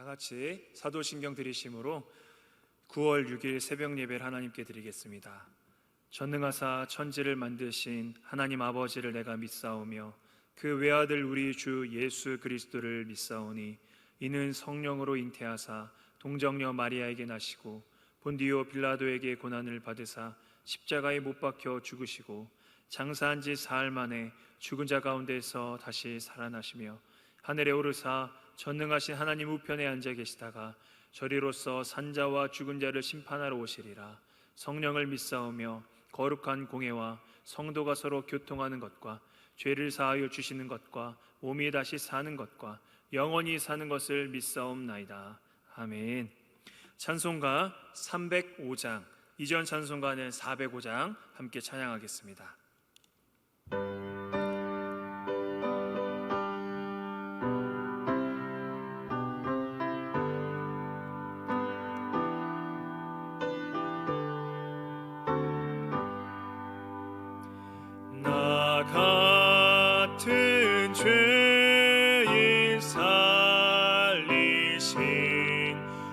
다 같이 사도신경 드리심으로 9월 6일 새벽 예배를 하나님께 드리겠습니다. 전능하사 천지를 만드신 하나님 아버지를 내가 믿사오며 그 외아들 우리 주 예수 그리스도를 믿사오니 이는 성령으로 잉태하사 동정녀 마리아에게 나시고 본디오 빌라도에게 고난을 받으사 십자가에 못 박혀 죽으시고 장사한 지 사흘 만에 죽은 자 가운데서 다시 살아나시며 하늘에 오르사 전능하신 하나님 우편에 앉아 계시다가 저리로서 산자와 죽은 자를 심판하러 오시리라. 성령을 믿사오며 거룩한 공회와 성도가 서로 교통하는 것과 죄를 사하여 주시는 것과 몸이 다시 사는 것과 영원히 사는 것을 믿사옵나이다. 아멘. 찬송가 305장, 이전 찬송가는 405장 함께 찬양하겠습니다. 나 같은 죄인 살리신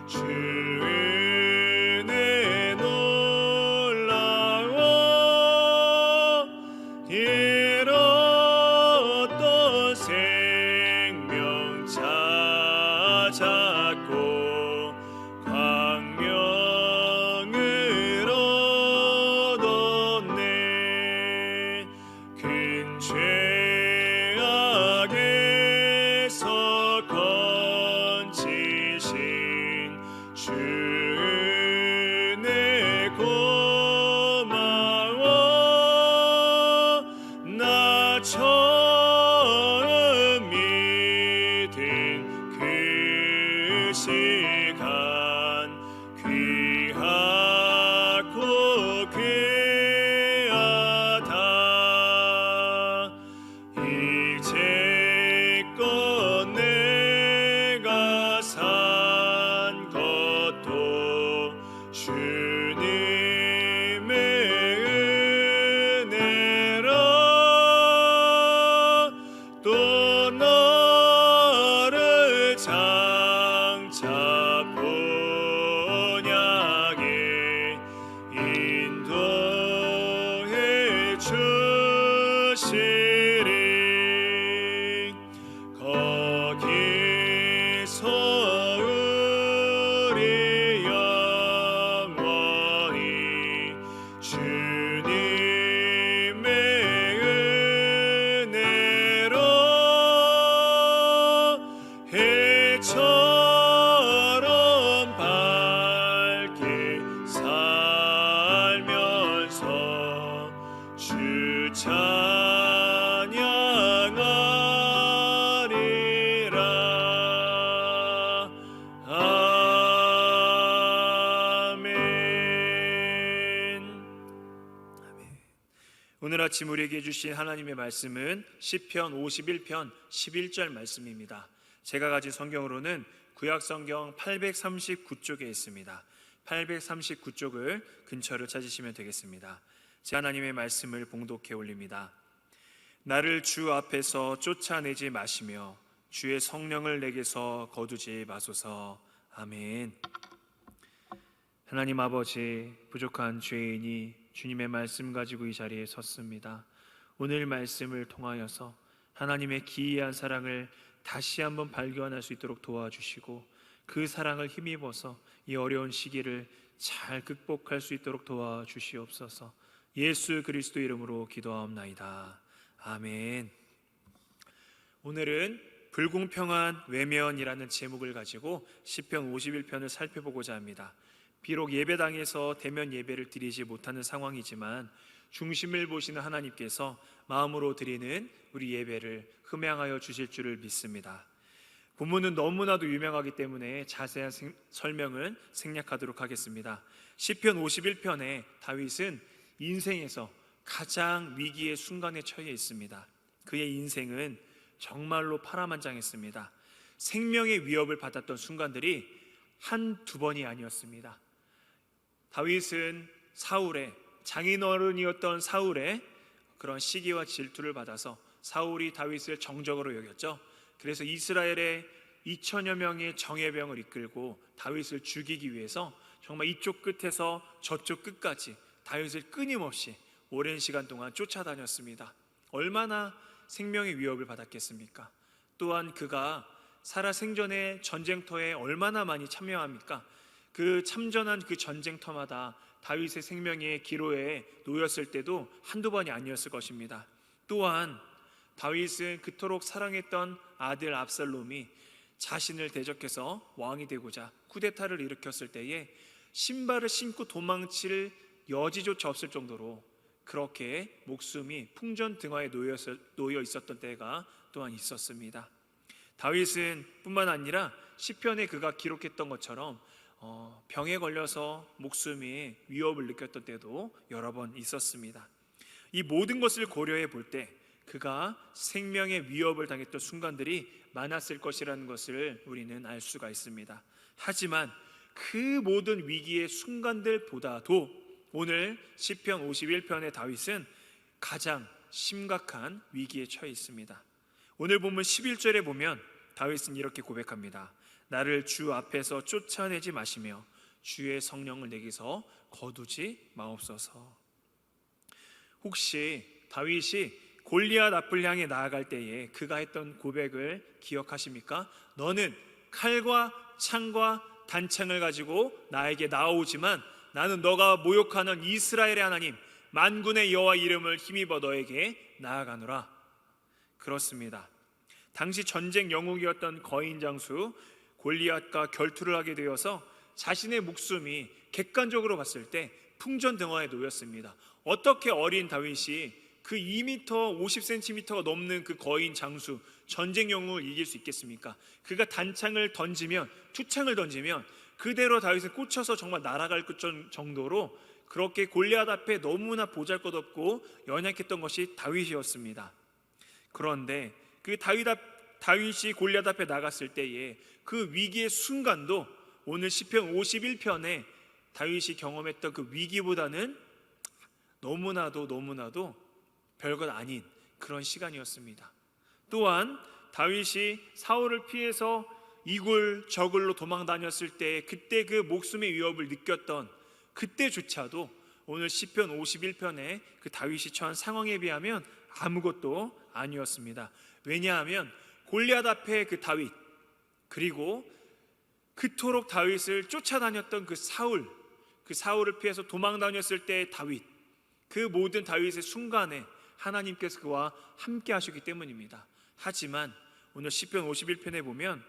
주 은혜 놀라워 잃었던 생명 찾았고 광명을 얻었네. 큰 죄악에서 건지신 주 은혜 고마워. 나 처음 믿은 그 시간 귀하고 귀하다. 이제껏 내가 산 것도 주님의 은혜라. 또 너를 장차 본향에 인도해 주시리. 거기서 우리 영원히 주님의 은혜로 해처럼 밝게 살면서 주 찬양하리라. 아멘. 오늘 아침 우리에게 주신 하나님의 말씀은 시편 51편 11절 말씀입니다. 제가 가진 성경으로는 구약성경 839쪽에 있습니다. 839쪽을 근처를 찾으시면 되겠습니다. 제 하나님의 말씀을 봉독해 올립니다. 나를 주 앞에서 쫓아내지 마시며 주의 성령을 내게서 거두지 마소서. 아멘. 하나님 아버지, 부족한 죄인이 주님의 말씀 가지고 이 자리에 섰습니다. 오늘 말씀을 통하여서 하나님의 기이한 사랑을 다시 한번 발견할 수 있도록 도와주시고 그 사랑을 힘입어서 이 어려운 시기를 잘 극복할 수 있도록 도와주시옵소서. 예수 그리스도 이름으로 기도하옵나이다. 아멘. 오늘은 불공평한 외면이라는 제목을 가지고 시편 51편을 살펴보고자 합니다. 비록 예배당에서 대면 예배를 드리지 못하는 상황이지만 중심을 보시는 하나님께서 마음으로 드리는 우리 예배를 흠양하여 주실 줄을 믿습니다. 본문은 너무나도 유명하기 때문에 자세한 설명은 생략하도록 하겠습니다. 시편 51편에 다윗은 인생에서 가장 위기의 순간에 처해 있습니다. 그의 인생은 정말로 파란만장했습니다. 생명의 위협을 받았던 순간들이 한두 번이 아니었습니다. 다윗은 사울의 장인어른이었던 사울의 그런 시기와 질투를 받아서 사울이 다윗을 정적으로 여겼죠. 그래서 이스라엘의 2천여 명의 정예병을 이끌고 다윗을 죽이기 위해서 정말 이쪽 끝에서 저쪽 끝까지 다윗을 끊임없이 오랜 시간 동안 쫓아다녔습니다. 얼마나 생명의 위협을 받았겠습니까? 또한 그가 살아생전에 전쟁터에 얼마나 많이 참여합니까? 그 참전한 그 전쟁터마다 다윗의 생명의 기로에 놓였을 때도 한두 번이 아니었을 것입니다. 또한 다윗은 그토록 사랑했던 아들 압살롬이 자신을 대적해서 왕이 되고자 쿠데타를 일으켰을 때에 신발을 신고 도망칠 여지조차 없을 정도로 그렇게 목숨이 풍전등화에 놓여 있었던 때가 또한 있었습니다. 다윗은 뿐만 아니라 시편에 그가 기록했던 것처럼 병에 걸려서 목숨이 위협을 느꼈던 때도 여러 번 있었습니다. 이 모든 것을 고려해 볼 때 그가 생명의 위협을 당했던 순간들이 많았을 것이라는 것을 우리는 알 수가 있습니다. 하지만 그 모든 위기의 순간들보다도 오늘 시편 51편의 다윗은 가장 심각한 위기에 처해 있습니다. 오늘 본문 11절에 보면 다윗은 이렇게 고백합니다. 나를 주 앞에서 쫓아내지 마시며 주의 성령을 내게서 거두지 마옵소서. 혹시 다윗이 골리앗 앞을 향해 나아갈 때에 그가 했던 고백을 기억하십니까? 너는 칼과 창과 단창을 가지고 나에게 나오지만 나는 너가 모욕하는 이스라엘의 하나님 만군의 여호와 이름을 힘입어 너에게 나아가노라. 그렇습니다. 당시 전쟁 영웅이었던 거인 장수 골리앗과 결투를 하게 되어서 자신의 목숨이 객관적으로 봤을 때 풍전등화에 놓였습니다. 어떻게 어린 다윗이 그 2m 50cm가 넘는 그 거인 장수 전쟁 영웅을 이길 수 있겠습니까? 그가 단창을 던지면 투창을 던지면 그대로 다윗은 꽂혀서 정말 날아갈 정도로 그렇게 골리앗 앞에 너무나 보잘것없고 연약했던 것이 다윗이었습니다. 그런데 그 다윗이 골리앗 앞에 나갔을 때에 그 위기의 순간도 오늘 시편 51편에 다윗이 경험했던 그 위기보다는 너무나도 별것 아닌 그런 시간이었습니다. 또한 다윗이 사울을 피해서 이굴 저굴로 도망 다녔을 때 그때 그 목숨의 위협을 느꼈던 그때조차도 오늘 시편 51편에 그 다윗이 처한 상황에 비하면 아무것도 아니었습니다. 왜냐하면 골리앗 앞에 그 다윗, 그리고 그토록 다윗을 쫓아다녔던 그 사울을 피해서 도망 다녔을 때의 다윗, 그 모든 다윗의 순간에 하나님께서 그와 함께 하셨기 때문입니다. 하지만 오늘 시편 51편에 보면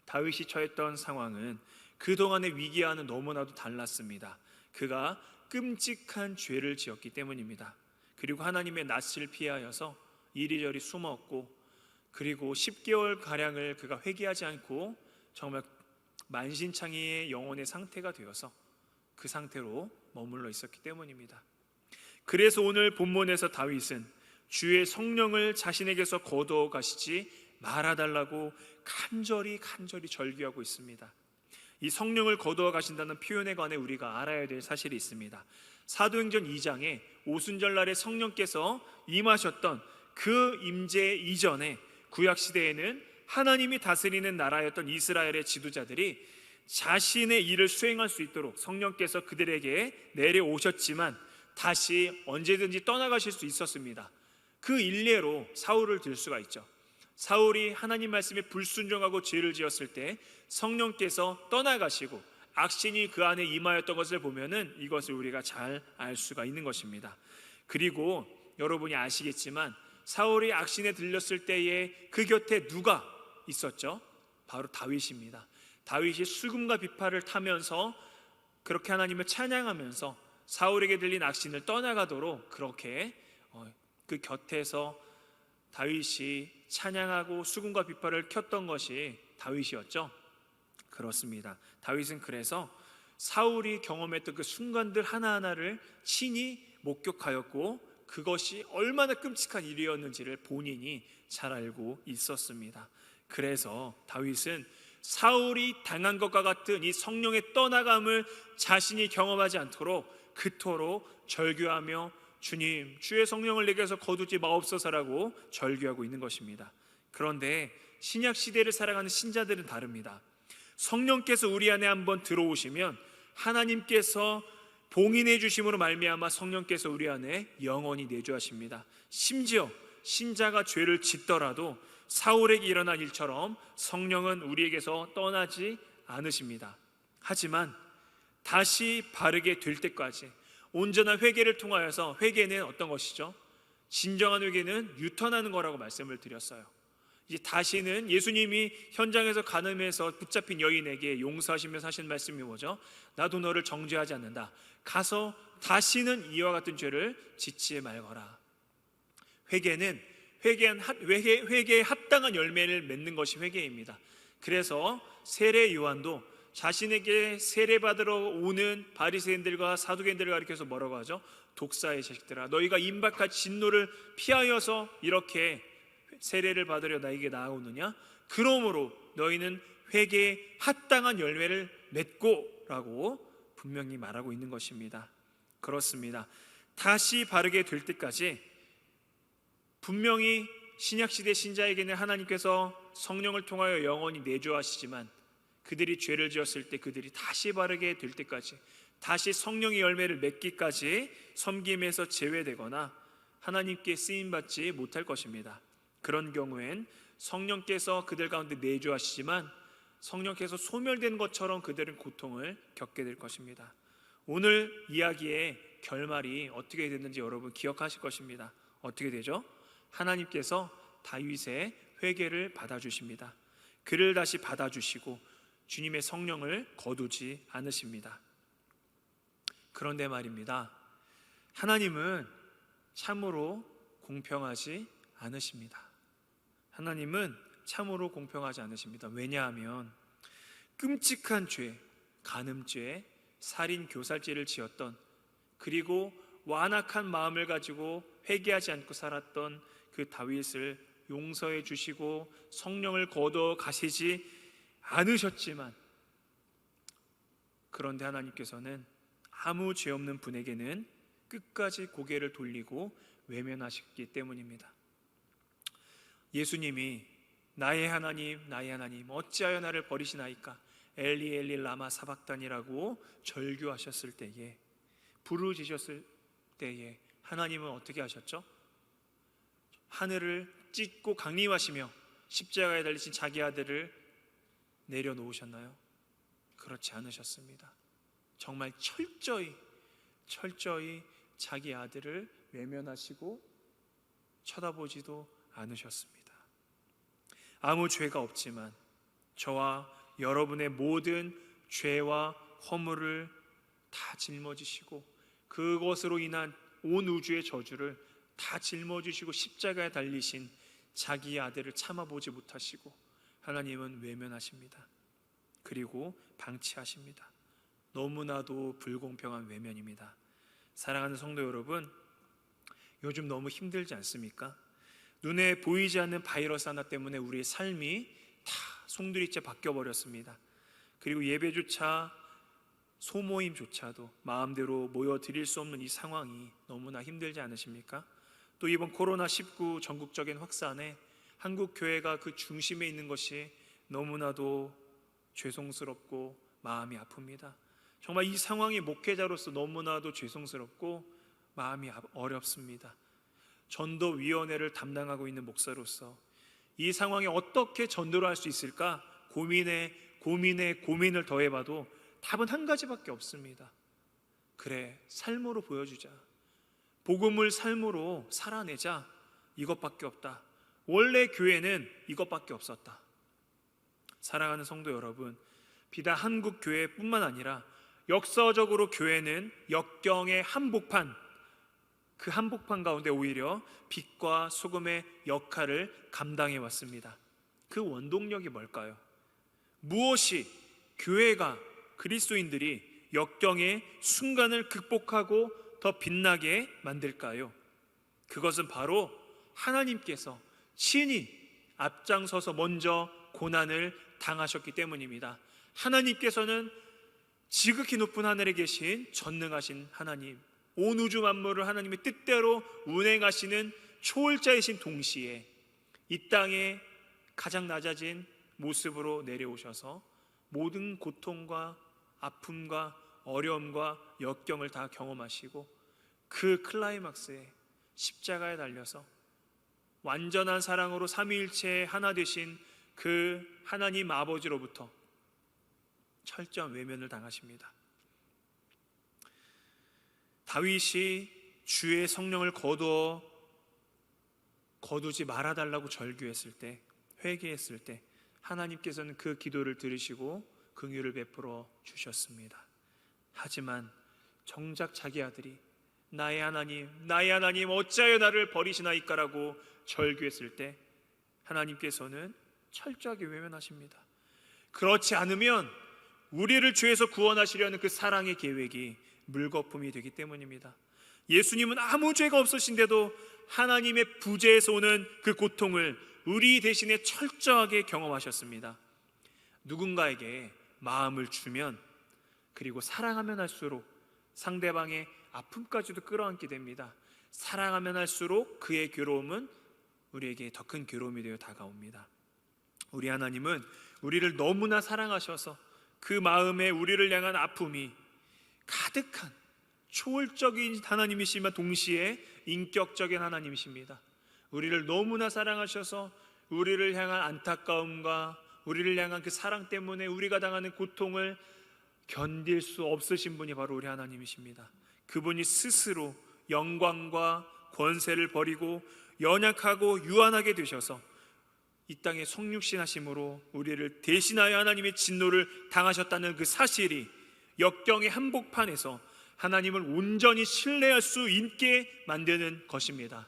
다윗이 처했던 상황은 그동안의 위기와는 너무나도 달랐습니다. 그가 끔찍한 죄를 지었기 때문입니다. 그리고 하나님의 낯을 피하여서 이리저리 숨었고, 그리고 10개월가량을 그가 회개하지 않고 정말 만신창이의 영혼의 상태가 되어서 그 상태로 머물러 있었기 때문입니다. 그래서 오늘 본문에서 다윗은 주의 성령을 자신에게서 거두어 가시지 말아달라고 간절히 절규하고 있습니다. 이 성령을 거두어 가신다는 표현에 관해 우리가 알아야 될 사실이 있습니다. 사도행전 2장에 오순절날에 성령께서 임하셨던 그 임재 이전에 구약시대에는 하나님이 다스리는 나라였던 이스라엘의 지도자들이 자신의 일을 수행할 수 있도록 성령께서 그들에게 내려오셨지만 다시 언제든지 떠나가실 수 있었습니다. 그 일례로 사울을 들 수가 있죠. 사울이 하나님 말씀에 불순종하고 죄를 지었을 때 성령께서 떠나가시고 악신이 그 안에 임하였던 것을 보면은 이것을 우리가 잘 알 수가 있는 것입니다. 그리고 여러분이 아시겠지만 사울이 악신에 들렸을 때에 그 곁에 누가 있었죠? 바로 다윗입니다. 다윗이 수금과 비파를 타면서 그렇게 하나님을 찬양하면서 사울에게 들린 악신을 떠나가도록 그렇게 그 곁에서 다윗이 찬양하고 수금과 비파를 켰던 것이 다윗이었죠. 그렇습니다. 다윗은 그래서 사울이 경험했던 그 순간들 하나하나를 친히 목격하였고 그것이 얼마나 끔찍한 일이었는지를 본인이 잘 알고 있었습니다. 그래서 다윗은 사울이 당한 것과 같은 이 성령의 떠나감을 자신이 경험하지 않도록 그토록 절규하며 주님, 주의 성령을 내게서 거두지 마옵소서라고 절규하고 있는 것입니다. 그런데 신약 시대를 살아가는 신자들은 다릅니다. 성령께서 우리 안에 한번 들어오시면 하나님께서 봉인해 주심으로 말미암아 성령께서 우리 안에 영원히 내주하십니다. 심지어 신자가 죄를 짓더라도 사울에게 일어난 일처럼 성령은 우리에게서 떠나지 않으십니다. 하지만 다시 바르게 될 때까지 온전한 회개를 통하여서, 회개는 어떤 것이죠? 진정한 회개는 유턴하는 거라고 말씀을 드렸어요. 이제 다시는, 예수님이 현장에서 간음해서 붙잡힌 여인에게 용서하시면서 하신 말씀이 뭐죠? 나도 너를 정죄하지 않는다. 가서 다시는 이와 같은 죄를 짓지 말거라. 회개는 회개에 합당한 열매를 맺는 것이 회개입니다. 그래서 세례 요한도 자신에게 세례받으러 오는 바리새인들과 사두개인들을 가리켜서 뭐라고 하죠? 독사의 자식들아, 너희가 임박할 진노를 피하여서 이렇게 세례를 받으려 나에게 나아오느냐? 그러므로 너희는 회개에 합당한 열매를 맺고 라고 분명히 말하고 있는 것입니다. 그렇습니다. 다시 바르게 될 때까지 분명히 신약시대 신자에게는 하나님께서 성령을 통하여 영원히 내주하시지만, 그들이 죄를 지었을 때 그들이 다시 바르게 될 때까지, 다시 성령의 열매를 맺기까지 섬김에서 제외되거나 하나님께 쓰임받지 못할 것입니다. 그런 경우엔 성령께서 그들 가운데 내주하시지만 성령께서 소멸된 것처럼 그들은 고통을 겪게 될 것입니다. 오늘 이야기의 결말이 어떻게 됐는지 여러분 기억하실 것입니다. 어떻게 되죠? 하나님께서 다윗의 회개를 받아주십니다. 그를 다시 받아주시고 주님의 성령을 거두지 않으십니다. 그런데 말입니다, 하나님은 참으로 공평하지 않으십니다. 하나님은 참으로 공평하지 않으십니다. 왜냐하면 끔찍한 죄, 간음죄, 살인, 교살죄를 지었던, 그리고 완악한 마음을 가지고 회개하지 않고 살았던 그 다윗을 용서해 주시고 성령을 거둬 가시지 않으셨지만, 그런데 하나님께서는 아무 죄 없는 분에게는 끝까지 고개를 돌리고 외면하셨기 때문입니다. 예수님이 나의 하나님, 나의 하나님, 어찌하여 나를 버리시나이까? 엘리 엘리 라마 사박단이라고 절규하셨을 때에, 부르짖으셨을 때에 하나님은 어떻게 하셨죠? 하늘을 찢고 강림하시며 십자가에 달리신 자기 아들을 내려놓으셨나요? 그렇지 않으셨습니다. 정말 철저히 자기 아들을 외면하시고 쳐다보지도 않으셨습니다. 아무 죄가 없지만 저와 여러분의 모든 죄와 허물을 다 짊어지시고 그것으로 인한 온 우주의 저주를 다 짊어지시고 십자가에 달리신 자기의 아들을 참아보지 못하시고 하나님은 외면하십니다. 그리고 방치하십니다. 너무나도 불공평한 외면입니다. 사랑하는 성도 여러분, 요즘 너무 힘들지 않습니까? 눈에 보이지 않는 바이러스 하나 때문에 우리의 삶이 다 송두리째 바뀌어버렸습니다. 그리고 예배조차, 소모임조차도 마음대로 모여드릴 수 없는 이 상황이 너무나 힘들지 않으십니까? 또 이번 코로나19 전국적인 확산에 한국 교회가 그 중심에 있는 것이 너무나도 죄송스럽고 마음이 아픕니다. 정말 이 상황이 목회자로서 너무나도 죄송스럽고 마음이 어렵습니다. 전도위원회를 담당하고 있는 목사로서 이 상황에 어떻게 전도를 할 수 있을까 고민을 더해봐도 답은 한 가지밖에 없습니다. 그래, 삶으로 보여주자. 복음을 삶으로 살아내자. 이것밖에 없다. 원래 교회는 이것밖에 없었다. 사랑하는 성도 여러분, 비단 한국 교회뿐만 아니라 역사적으로 교회는 역경의 한복판, 그 한복판 가운데 오히려 빛과 소금의 역할을 감당해 왔습니다. 그 원동력이 뭘까요? 무엇이 교회가, 그리스도인들이 역경의 순간을 극복하고 더 빛나게 만들까요? 그것은 바로 하나님께서 친히 앞장서서 먼저 고난을 당하셨기 때문입니다. 하나님께서는 지극히 높은 하늘에 계신 전능하신 하나님, 온 우주 만물을 하나님의 뜻대로 운행하시는 초월자이신 동시에 이 땅에 가장 낮아진 모습으로 내려오셔서 모든 고통과 아픔과 어려움과 역경을 다 경험하시고 그 클라이막스에 십자가에 달려서 완전한 사랑으로 삼위일체의 하나 되신 그 하나님 아버지로부터 철저한 외면을 당하십니다. 다윗이 주의 성령을 거두지 말아달라고 절규했을 때, 회개했을 때 하나님께서는 그 기도를 들으시고 긍휼을 베풀어 주셨습니다. 하지만 정작 자기 아들이 나의 하나님 어찌하여 나를 버리시나이까라고 절규했을 때 하나님께서는 철저하게 외면하십니다. 그렇지 않으면 우리를 죄에서 구원하시려는 그 사랑의 계획이 물거품이 되기 때문입니다. 예수님은 아무 죄가 없으신데도 하나님의 부재에서 오는 그 고통을 우리 대신에 철저하게 경험하셨습니다. 누군가에게 마음을 주면, 그리고 사랑하면 할수록 상대방의 아픔까지도 끌어안게 됩니다. 사랑하면 할수록 그의 괴로움은 우리에게 더 큰 괴로움이 되어 다가옵니다. 우리 하나님은 우리를 너무나 사랑하셔서 그 마음에 우리를 향한 아픔이 가득한 초월적인 하나님이시지만 동시에 인격적인 하나님이십니다. 우리를 너무나 사랑하셔서 우리를 향한 안타까움과 우리를 향한 그 사랑 때문에 우리가 당하는 고통을 견딜 수 없으신 분이 바로 우리 하나님이십니다. 그분이 스스로 영광과 권세를 버리고 연약하고 유한하게 되셔서 이 땅에 성육신 하심으로 우리를 대신하여 하나님의 진노를 당하셨다는 그 사실이 역경의 한복판에서 하나님을 온전히 신뢰할 수 있게 만드는 것입니다.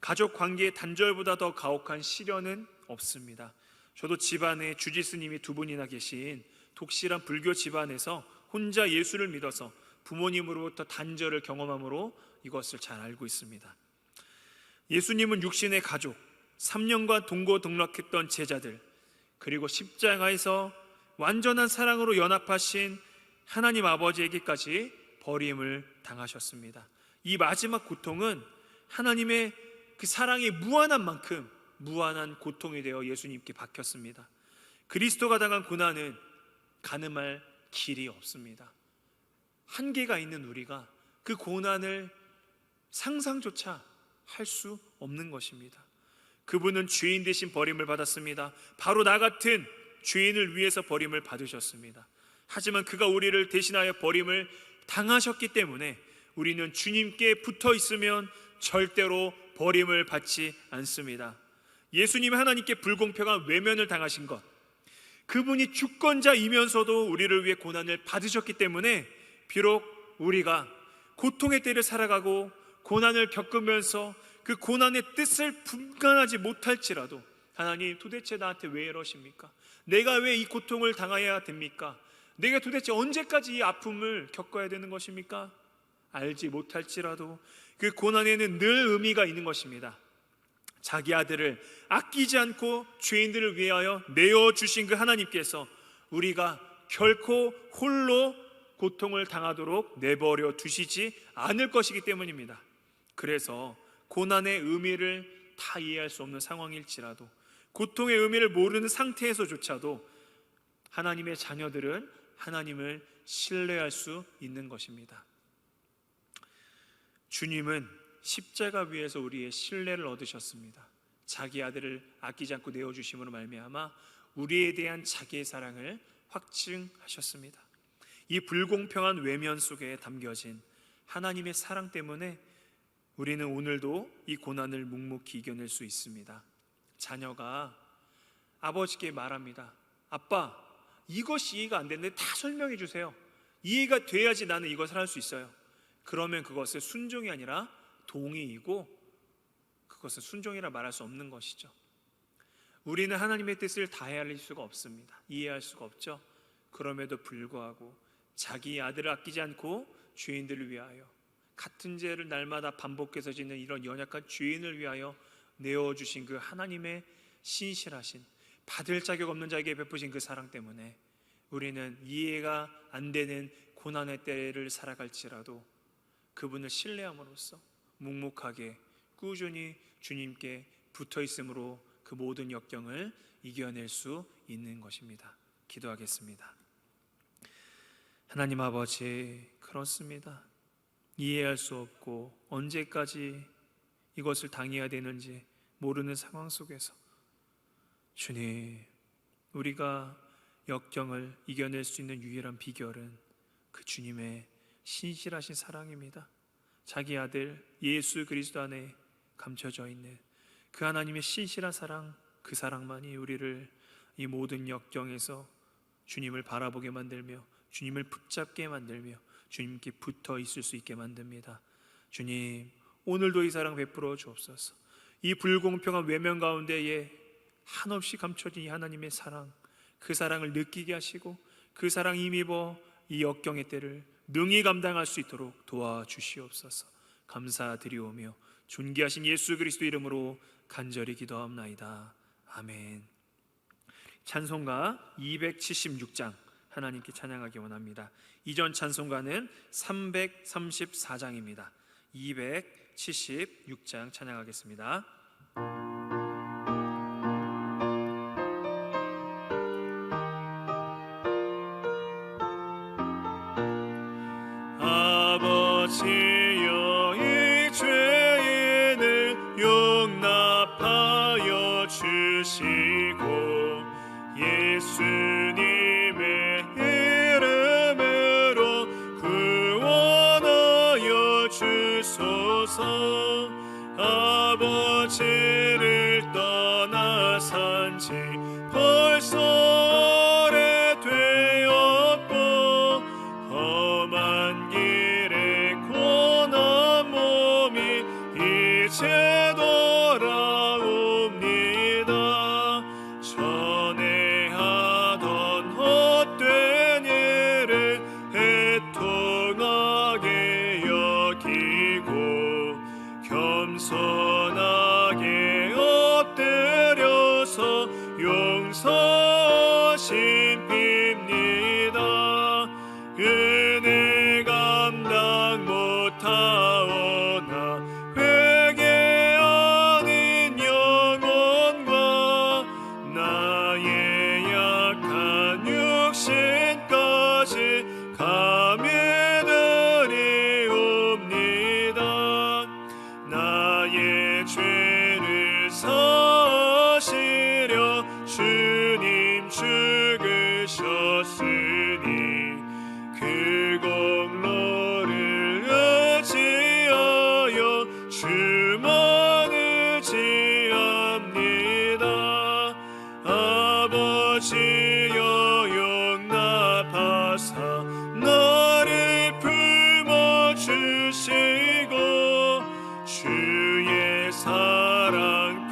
가족 관계의 단절보다 더 가혹한 시련은 없습니다. 저도 집안에 주지스님이 두 분이나 계신 독실한 불교 집안에서 혼자 예수를 믿어서 부모님으로부터 단절을 경험함으로 이것을 잘 알고 있습니다. 예수님은 육신의 가족, 3년간 동고동락했던 제자들, 그리고 십자가에서 완전한 사랑으로 연합하신 하나님 아버지에게까지 버림을 당하셨습니다. 이 마지막 고통은 하나님의 그 사랑이 무한한 만큼 무한한 고통이 되어 예수님께 박혔습니다. 그리스도가 당한 고난은 가늠할 길이 없습니다. 한계가 있는 우리가 그 고난을 상상조차 할 수 없는 것입니다. 그분은 죄인 대신 버림을 받았습니다. 바로 나 같은 죄인을 위해서 버림을 받으셨습니다. 하지만 그가 우리를 대신하여 버림을 당하셨기 때문에 우리는 주님께 붙어 있으면 절대로 버림을 받지 않습니다. 예수님이 하나님께 불공평한 외면을 당하신 것, 그분이 주권자이면서도 우리를 위해 고난을 받으셨기 때문에 비록 우리가 고통의 때를 살아가고 고난을 겪으면서 그 고난의 뜻을 분간하지 못할지라도, 하나님 도대체 나한테 왜 이러십니까? 내가 왜 이 고통을 당해야 됩니까? 내가 도대체 언제까지 이 아픔을 겪어야 되는 것입니까? 알지 못할지라도 그 고난에는 늘 의미가 있는 것입니다. 자기 아들을 아끼지 않고 죄인들을 위하여 내어주신 그 하나님께서 우리가 결코 홀로 고통을 당하도록 내버려 두시지 않을 것이기 때문입니다. 그래서 고난의 의미를 다 이해할 수 없는 상황일지라도, 고통의 의미를 모르는 상태에서조차도 하나님의 자녀들은 하나님을 신뢰할 수 있는 것입니다. 주님은 십자가 위에서 우리의 신뢰를 얻으셨습니다. 자기 아들을 아끼지 않고 내어주심으로 말미암아 우리에 대한 자기의 사랑을 확증하셨습니다. 이 불공평한 외면 속에 담겨진 하나님의 사랑 때문에 우리는 오늘도 이 고난을 묵묵히 이겨낼 수 있습니다. 자녀가 아버지께 말합니다. 아빠, 이것이 이해가 안 되는데 다 설명해 주세요. 이해가 돼야지 나는 이것을 할 수 있어요. 그러면 그것은 순종이 아니라 동의이고, 그것은 순종이라 말할 수 없는 것이죠. 우리는 하나님의 뜻을 다 헤아릴 수가 없습니다. 이해할 수가 없죠. 그럼에도 불구하고 자기 아들을 아끼지 않고 죄인들을 위하여, 같은 죄를 날마다 반복해서 짓는 이런 연약한 죄인을 위하여 내어주신 그 하나님의 신실하신, 받을 자격 없는 자에게 베푸신 그 사랑 때문에 우리는 이해가 안 되는 고난의 때를 살아갈지라도 그분을 신뢰함으로써 묵묵하게 꾸준히 주님께 붙어 있음으로 그 모든 역경을 이겨낼 수 있는 것입니다. 기도하겠습니다. 하나님 아버지, 그렇습니다. 이해할 수 없고 언제까지 이것을 당해야 되는지 모르는 상황 속에서 주님, 우리가 역경을 이겨낼 수 있는 유일한 비결은 그 주님의 신실하신 사랑입니다. 자기 아들 예수 그리스도 안에 감춰져 있는 그 하나님의 신실한 사랑, 그 사랑만이 우리를 이 모든 역경에서 주님을 바라보게 만들며 주님을 붙잡게 만들며 주님께 붙어 있을 수 있게 만듭니다. 주님, 오늘도 이 사랑 베풀어 주옵소서. 이 불공평한 외면 가운데에 한없이 감춰진 이 하나님의 사랑, 그 사랑을 느끼게 하시고 그 사랑 힘입어 이 역경의 때를 능히 감당할 수 있도록 도와주시옵소서. 감사드리오며 존귀하신 예수 그리스도 이름으로 간절히 기도하옵나이다. 아멘. 찬송가 276장 하나님께 찬양하기 원합니다. 이전 찬송가는 334장입니다. 276장 찬양하겠습니다. 아버지여, 이 죄인을 용납하여 주시고 예수님의 이름으로 구원하여 주소서. 아버지를 떠나 산지 벌써 오래되었고 험한 길에 고난 몸이 이제 돌아옵니다. 전에 하던 헛된 일을 애통하게 여기고 겸손하게 엎드려서 용서하신 빕니다. 은혜 감당 못하오나 회개하는 영혼과 나의 약한 육신까지 감히 드리옵니다. 나의 죄를 사시려 주님 죽으셨으니 그 공로를 의지하여 주만 의지합니다. 아버지여, 용납하사 나를 품어주시고 주의 사랑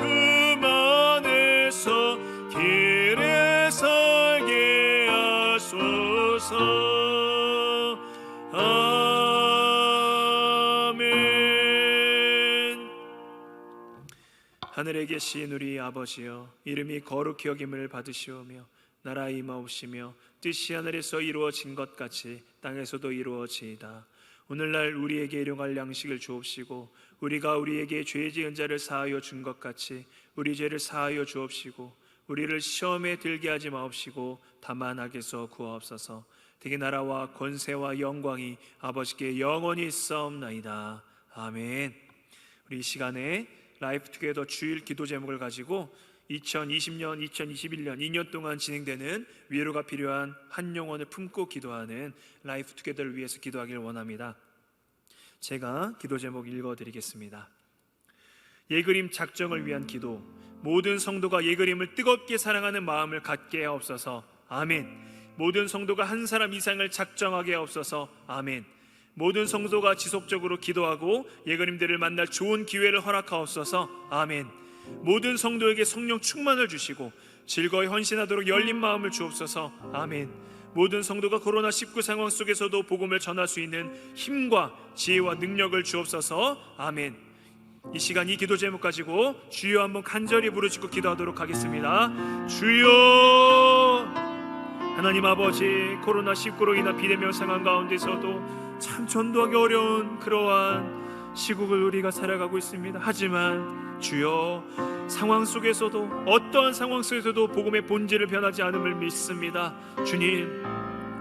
품안에서 길에 살게 하소서. 아멘. 하늘에 계신 우리 아버지여, 이름이 거룩히 여김을 받으시오며 나라 임하옵시며 뜻이 하늘에서 이루어진 것 같이 땅에서도 이루어지이다. 오늘날 우리에게 일용할 양식을 주옵시고 우리가 우리에게 죄 지은 자를 사하여 준 것 같이 우리 죄를 사하여 주옵시고 우리를 시험에 들게 하지 마옵시고 다만 악에서 구하옵소서. 되게 나라와 권세와 영광이 아버지께 영원히 있사옵나이다. 아멘. 우리 이 시간에 라이프 투게더 주일 기도 제목을 가지고 2020년, 2021년 2년 동안 진행되는 위로가 필요한 한 영혼을 품고 기도하는 라이프 투게더를 위해서 기도하길 원합니다. 제가 기도 제목 읽어드리겠습니다. 예그림 작정을 위한 기도. 모든 성도가 예그림을 뜨겁게 사랑하는 마음을 갖게 하옵소서. 아멘. 모든 성도가 한 사람 이상을 작정하게 하옵소서. 아멘. 모든 성도가 지속적으로 기도하고 예그림들을 만날 좋은 기회를 허락하옵소서. 아멘. 모든 성도에게 성령 충만을 주시고 즐거이 헌신하도록 열린 마음을 주옵소서. 아멘. 모든 성도가 코로나19 상황 속에서도 복음을 전할 수 있는 힘과 지혜와 능력을 주옵소서. 아멘. 이 시간 이 기도 제목 가지고 주여 한번 간절히 부르짖고 기도하도록 하겠습니다. 주여. 하나님 아버지, 코로나19로 인한 비대면 상황 가운데서도 참 전도하기 어려운 그러한 시국을 우리가 살아가고 있습니다. 하지만 주여, 상황 속에서도, 어떠한 상황 속에서도 복음의 본질을 변하지 않음을 믿습니다. 주님,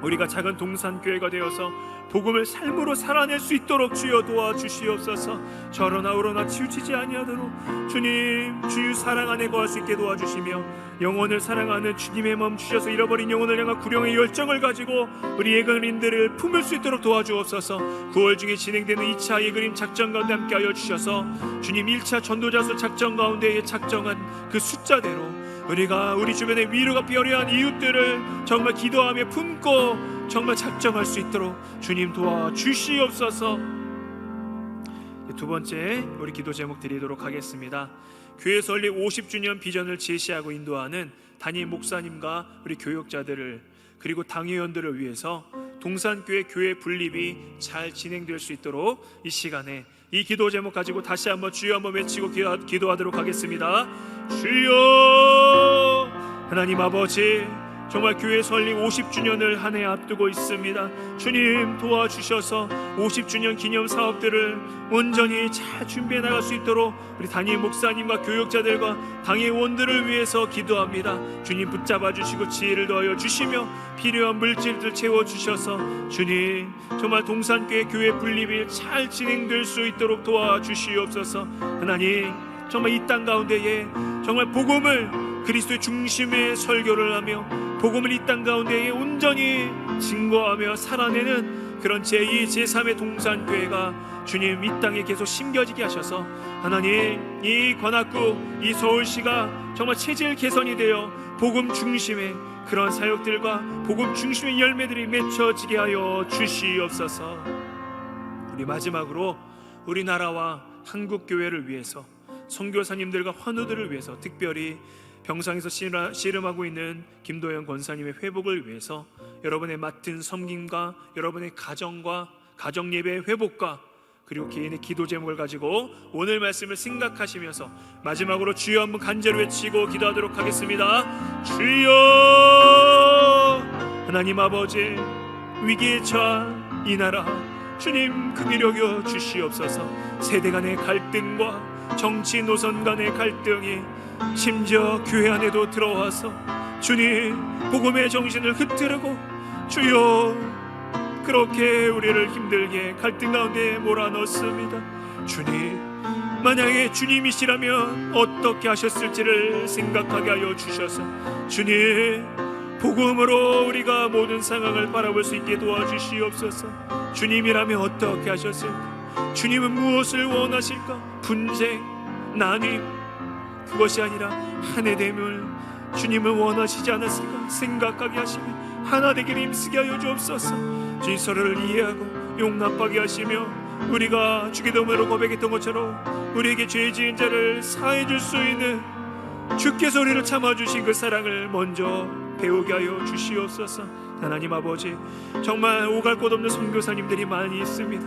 우리가 작은 동산교회가 되어서 복음을 삶으로 살아낼 수 있도록 주여 도와주시옵소서. 저러나 우러나 치우치지 아니하도록 주님, 주의 사랑 안에 거할 수 있게 도와주시며, 영혼을 사랑하는 주님의 마음 주셔서 잃어버린 영혼을 향한 구령의 열정을 가지고 우리 예그림들을 품을 수 있도록 도와주옵소서. 9월 중에 진행되는 2차 예그림 작전 가운데 함께하여 주셔서 주님, 1차 전도자수 작전 가운데 작정한 그 숫자대로 우리가 우리 주변에 위로가 필요한 이웃들을 정말 기도하며 품고 정말 작정할 수 있도록 주님 도와주시옵소서. 두 번째 우리 기도 제목 드리도록 하겠습니다. 교회 설립 50주년 비전을 제시하고 인도하는 담임 목사님과 우리 교역자들을, 그리고 당회원들을 위해서 동산교회 교회 분립이 잘 진행될 수 있도록 이 시간에 이 기도 제목 가지고 다시 한번 주여 한번 외치고 기도하도록 하겠습니다. 주여, 하나님 아버지, 정말 교회 설립 50주년을 한 해 앞두고 있습니다. 주님 도와주셔서 50주년 기념 사업들을 온전히 잘 준비해 나갈 수 있도록 우리 담임 목사님과 교역자들과 당회원들을 위해서 기도합니다. 주님 붙잡아 주시고 지혜를 더하여 주시며 필요한 물질들 채워주셔서 주님, 정말 동산교회 교회 분립이 잘 진행될 수 있도록 도와주시옵소서. 하나님, 정말 이 땅 가운데에 정말 복음을 그리스도의 중심의 설교를 하며 복음을 이 땅 가운데에 온전히 증거하며 살아내는 그런 제2, 제3의 동산교회가 주님 이 땅에 계속 심겨지게 하셔서 하나님, 이 관악구, 이 서울시가 정말 체질 개선이 되어 복음 중심의 그런 사역들과 복음 중심의 열매들이 맺혀지게 하여 주시옵소서. 우리 마지막으로 우리나라와 한국교회를 위해서, 선교사님들과 환우들을 위해서, 특별히 병상에서 씨름하고 있는 김도영 권사님의 회복을 위해서 여러분의 맡은 섬김과 여러분의 가정과 가정예배의 회복과 그리고 개인의 기도 제목을 가지고 오늘 말씀을 생각하시면서 마지막으로 주여 한번 간절히 외치고 기도하도록 하겠습니다. 주여, 하나님 아버지, 위기에 처한 이 나라 주님 긍휼히 여겨 주시옵소서. 세대 간의 갈등과 정치 노선 간의 갈등이 심지어 교회 안에도 들어와서 주님 복음의 정신을 흐트르고 주여 그렇게 우리를 힘들게 갈등 가운데 몰아넣습니다. 주님, 만약에 주님이시라면 어떻게 하셨을지를 생각하게 하여 주셔서 주님, 복음으로 우리가 모든 상황을 바라볼 수 있게 도와주시옵소서. 주님이라면 어떻게 하셨을까? 주님은 무엇을 원하실까? 분쟁, 난임, 그것이 아니라 하나됨을 주님은 원하시지 않았을까 생각하게 하시며 하나 되기를 힘쓰게 하여 주옵소서. 주님, 서로를 이해하고 용납하게 하시며 우리가 주기도문으로 고백했던 것처럼 우리에게 죄 지은 자를 사해 줄 수 있는 주께서 우리를 참아주신 그 사랑을 먼저 배우게 하여 주시옵소서. 하나님 아버지, 정말 오갈 곳 없는 선교사님들이 많이 있습니다.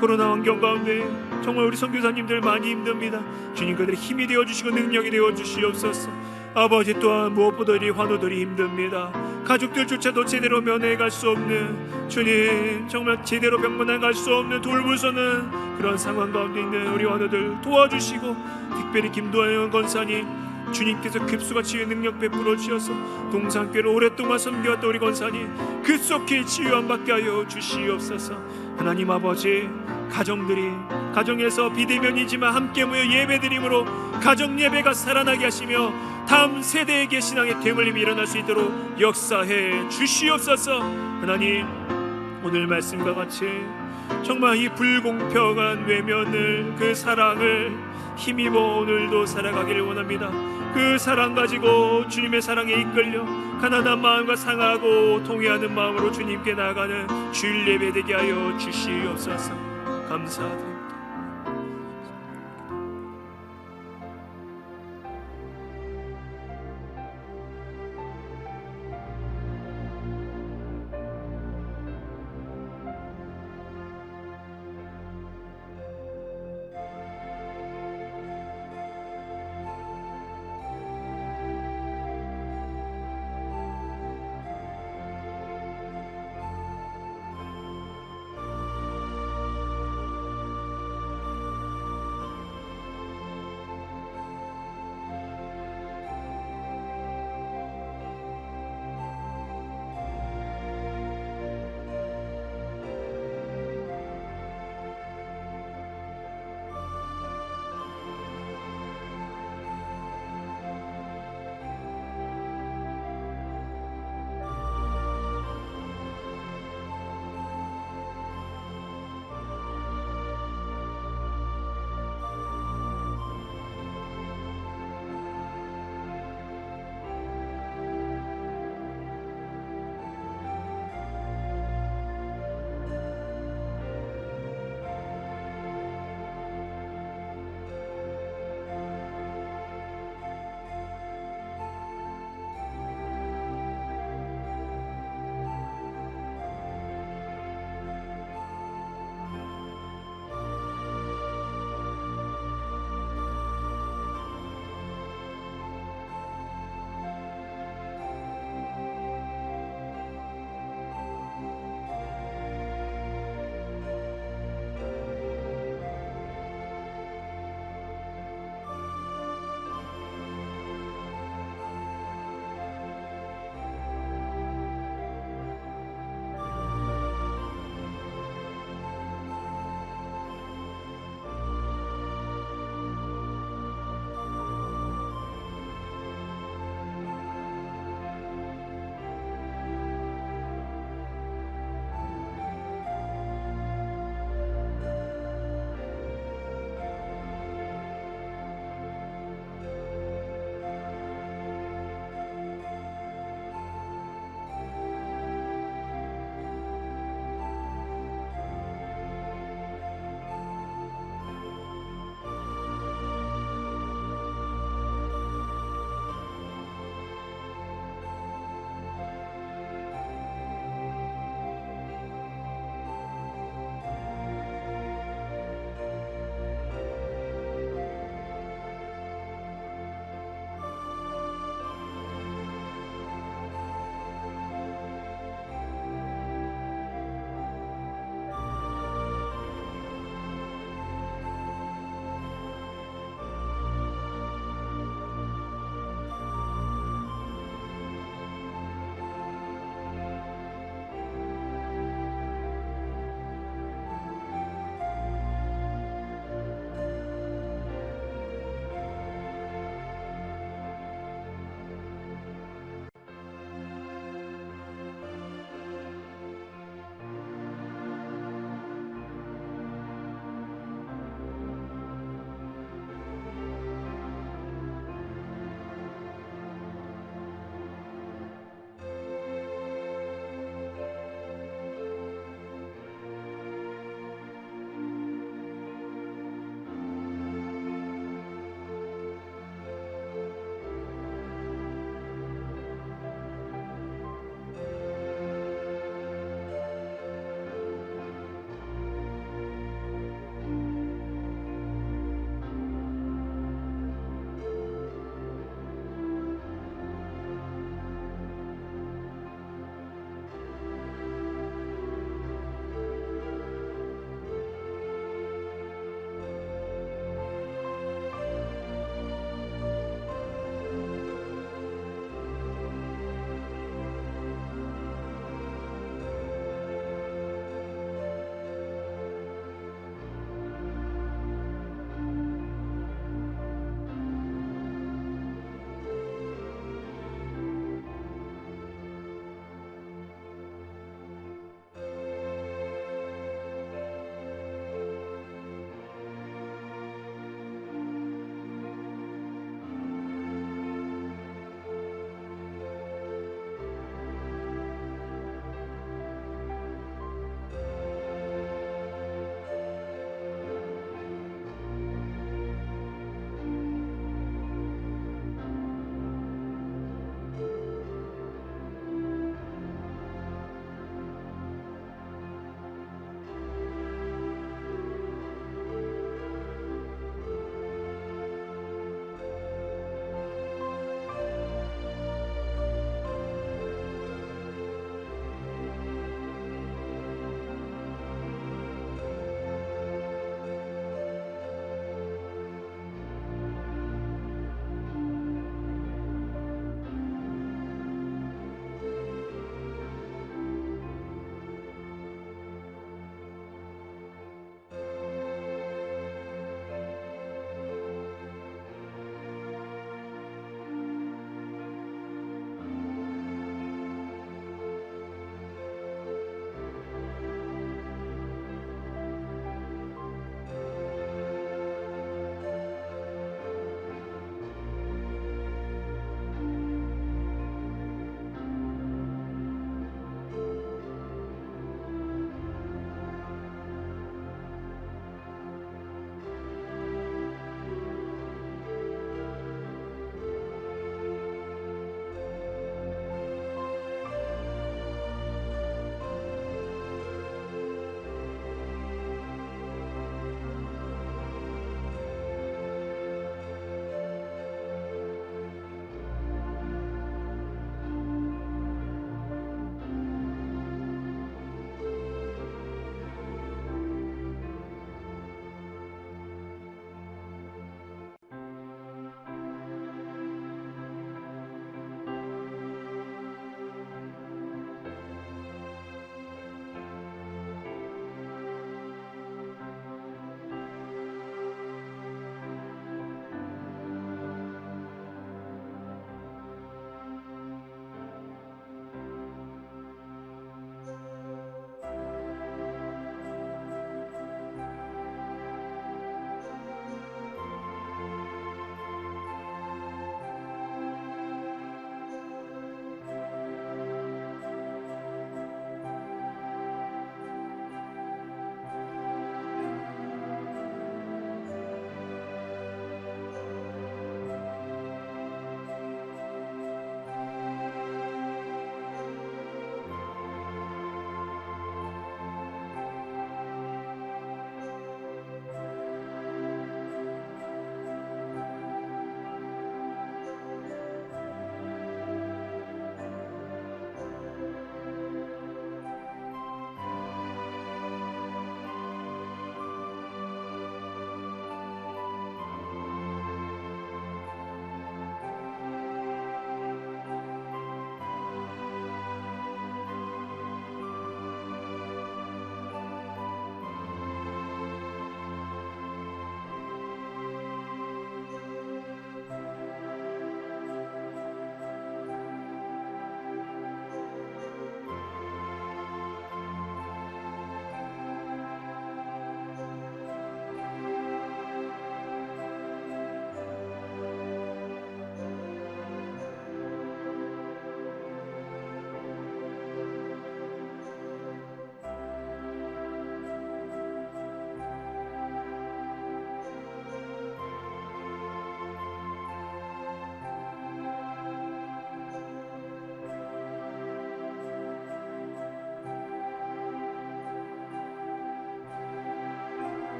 코로나 환경 가운데 정말 우리 선교사님들 많이 힘듭니다. 주님, 그들의 힘이 되어주시고 능력이 되어주시옵소서. 아버지, 또한 무엇보다 이 환우들이 힘듭니다. 가족들조차도 제대로 면회갈 수 없는, 주님 정말 제대로 병문안 갈 수 없는 돌보서는 그런 상황 가운데 있는 우리 환우들 도와주시고, 특별히 김도영 권사님, 주님께서 급수가 치유의 능력 베풀어 주셔서 동산교회를 오랫동안 섬겨왔던 우리 권사님 급속히 치유함 받게 하여 주시옵소서. 하나님 아버지, 가정에서 비대면이지만 함께 모여 예배드림으로 가정 예배가 살아나게 하시며 다음 세대에게 신앙의 되물림이 일어날 수 있도록 역사해 주시옵소서. 하나님, 오늘 말씀과 같이 정말 이 불공평한 외면을, 그 사랑을 힘입어 오늘도 살아가기를 원합니다. 그 사랑 가지고 주님의 사랑에 이끌려 가난한 마음과 상하고 통회하는 마음으로 주님께 나아가는 주일 예배 되게 하여 주시옵소서. 감사드립니다.